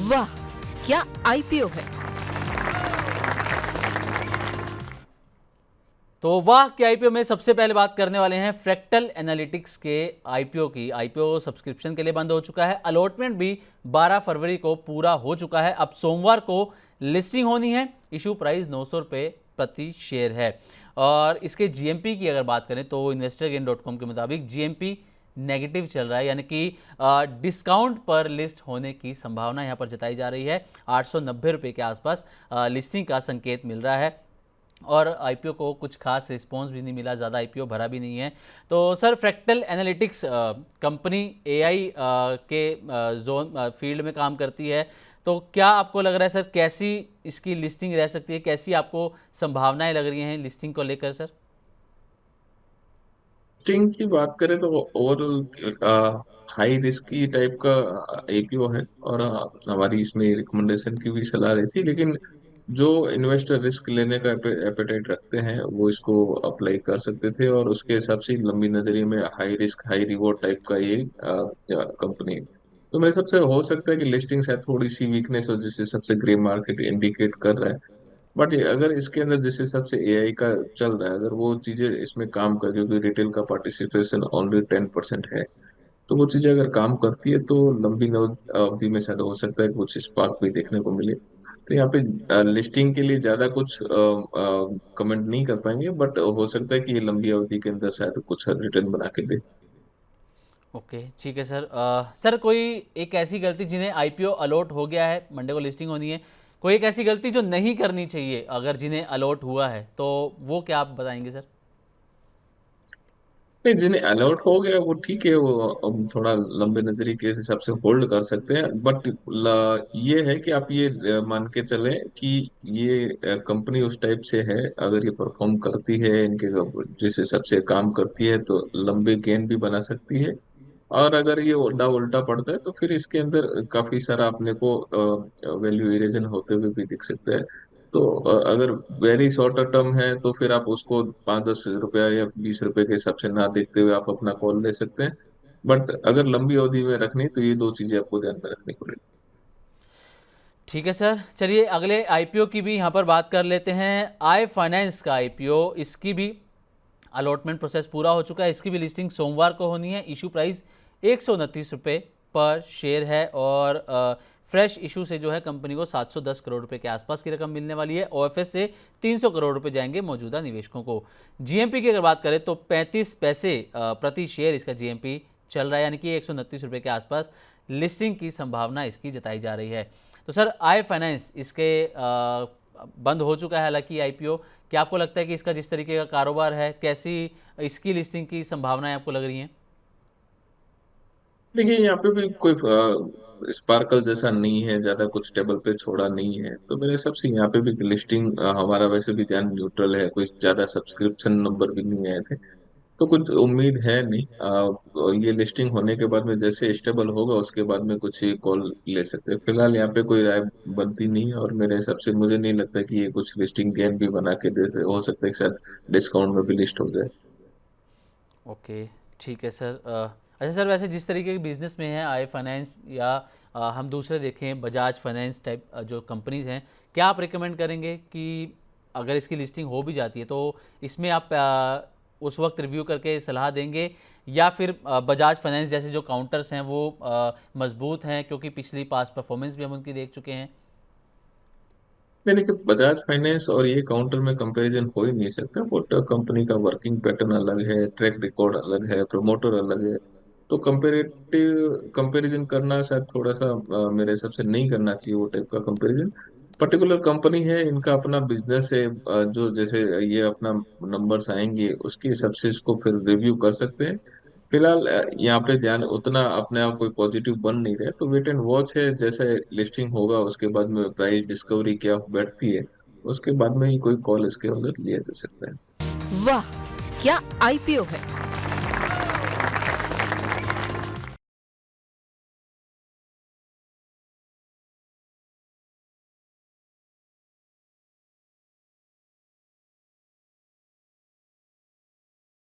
वाह, क्या आईपीओ है। तो वाह के आईपीओ में सबसे पहले बात करने वाले हैं फ्रैक्टल एनालिटिक्स के आईपीओ की। आईपीओ सब्सक्रिप्शन के लिए बंद हो चुका है। अलॉटमेंट भी 12 फरवरी को पूरा हो चुका है। अब सोमवार को लिस्टिंग होनी है। इशू प्राइस 900 रुपये प्रति शेयर है। और इसके जीएमपी की अगर बात करें तो investorgain.com के मुताबिक जीएमपी नेगेटिव चल रहा है, यानी कि डिस्काउंट पर लिस्ट होने की संभावना यहाँ पर जताई जा रही है। 890 रुपये के आसपास लिस्टिंग का संकेत मिल रहा है। और आईपीओ को कुछ खास रिस्पॉन्स भी नहीं मिला, ज़्यादा आईपीओ भरा भी नहीं है। तो sir, fractal analytics company AI के जोन फील्ड में काम करती है, तो क्या आपको लग रहा है सर कैसी इसकी लिस्टिंग रह सकती है, कैसी आपको संभावनाएं लग रही हैं लिस्टिंग को लेकर सर? लिस्टिंग की बात करें तो ओवरऑल हाई रिस्की टाइप का आईपीओ है, और हमारी इसमें रिकमेंडेशन की भी सलाह रहती है। लेकिन जो इन्वेस्टर रिस्क लेने का एपेटाइट रखते हैं वो इसको अप्लाई कर सकते थे, और उसके हिसाब से लंबी नजरिए में high risk high reward type का ये कंपनी है। तो मेरे सबसे हो सकता है कि लिस्टिंग शायद थोड़ी सी वीकनेस हो, जिससे सबसे ग्रे मार्केट इंडिकेट कर रहा है। बट अगर इसके अंदर जिस हिसाब से एआई का चल रहा है, अगर वो चीजें इसमें काम कर, क्योंकि रिटेल का पार्टिसिपेशन ओनली 10% है, तो वो चीजें अगर काम करती है तो लंबी अवधि में शायद हो सकता है कुछ स्पार्क भी देखने को मिले। तो यहाँ पे लिस्टिंग के लिए ज्यादा कुछ कमेंट नहीं कर पाएंगे, बट हो सकता है कि ये लंबी अवधि के अंदर शायद कुछ रिटर्न बना के दे। ओके, ठीक है सर। सर, कोई एक ऐसी गलती, जिन्हें आईपीओ अलॉट हो गया है, मंडे को लिस्टिंग होनी है, कोई एक ऐसी गलती जो नहीं करनी चाहिए अगर जिन्हें अलॉट हुआ है, तो वो क्या आप बताएंगे सर? नहीं, जिन्हें अलर्ट हो गया वो ठीक है, वो अब थोड़ा लंबे नजरिए के हिसाब से होल्ड कर सकते हैं। बट ये है कि आप ये मान के चलें कि ये कंपनी उस टाइप से है, अगर ये परफॉर्म करती है, इनके जिस हिसाब से काम करती है, तो लंबे गेन भी बना सकती है। और अगर ये उल्टा उल्टा पड़ता है तो फिर इसके अंदर काफी सारा अपने को वैल्यू इरेजन होते हुए भी दिख सकता है। तो अगर वेरी शॉर्ट टर्म है तो फिर आप उसको 5-10 रुपया या 20 रुपए के हिसाब से ना देखते हुए आप अपना कॉल ले सकते हैं। बट अगर लंबी अवधि में रखनी तो ये दो चीजें आपको ध्यान में रखनी पड़ेगी। ठीक है सर, चलिए अगले आईपीओ की भी यहाँ पर बात कर लेते हैं। आई फाइनेंस का आईपीओ, इसकी भी अलॉटमेंट प्रोसेस पूरा हो चुका है। इसकी भी लिस्टिंग सोमवार को होनी है। इशू प्राइस 129 रुपये पर शेयर है। और फ्रेश इशू से जो है कंपनी को 710 करोड़ रुपए के आसपास की रकम मिलने वाली है। ओएफएस से 300 करोड़ रुपए जाएंगे मौजूदा निवेशकों को। जीएमपी की अगर बात करें तो 35 पैसे प्रति शेयर इसका जीएमपी चल रहा है, यानी कि 129 रुपये के आसपास लिस्टिंग की संभावना इसकी जताई जा रही है। तो सर, आई फाइनेंस इसके बंद हो चुका है हालांकि आईपीओ। क्या आपको लगता है कि इसका जिस तरीके का कारोबार है, कैसी इसकी लिस्टिंग की संभावनाएं आपको लग रही हैं? देखिए, यहाँ पे भी कोई स्पार्कल जैसा नहीं है, ज्यादा कुछ टेबल पे छोड़ा नहीं है, तो मेरे हिसाब से यहाँ पे भी लिस्टिंग हमारा वैसे भी ध्यान न्यूट्रल है, कोई ज्यादा सब्सक्रिप्शन नंबर भी नहीं आए थे, तो कुछ उम्मीद है नहीं। ये लिस्टिंग होने के बाद में जैसे स्टेबल होगा उसके बाद में कुछ ही कॉल ले सकते हैं। फिलहाल यहाँ पे कोई राय बनती नहीं है, और मेरे हिसाब से मुझे नहीं लगता कि ये कुछ लिस्टिंग गेन भी बना के दे, हो सकता है कि शायद डिस्काउंट में भी लिस्ट हो जाए। ओके, ठीक है सर। अच्छा सर, वैसे जिस तरीके के बिजनेस में है आई फाइनेंस, या हम दूसरे देखें बजाज फाइनेंस टाइप जो कंपनीज हैं, क्या आप रिकमेंड करेंगे कि अगर इसकी लिस्टिंग हो भी जाती है तो इसमें आप उस वक्त रिव्यू करके सलाह देंगे, या फिर बजाज फाइनेंस जैसे जो काउंटर्स हैं वो मजबूत हैं, क्योंकि पिछली पास परफॉर्मेंस भी हम उनकी देख चुके हैं? नहीं, देखिए, बजाज फाइनेंस और ये काउंटर में कंपैरिजन हो ही नहीं सकता। वो कंपनी का वर्किंग पैटर्न अलग है, ट्रैक रिकॉर्ड अलग है, प्रमोटर अलग है। तो कंपेरेटिव कंपैरिजन करना शायद थोड़ा सा मेरे हिसाब से नहीं करना चाहिए, वो टाइप का कंपैरिजन। पर्टिकुलर कंपनी है, इनका अपना बिजनेस है, जो जैसे ये अपना नंबर्स आएंगे उसके हिसाब से इसको फिर रिव्यू कर सकते हैं। फिलहाल यहाँ पे ध्यान उतना अपने आप कोई पॉजिटिव बन नहीं रहा है, तो वेट एंड वॉच है। जैसे लिस्टिंग होगा उसके बाद में प्राइस डिस्कवरी क्या बैठती है, उसके बाद में ही कोई कॉल इसके अंदर लिया जा सकता है। वाह, क्या आईपीओ है।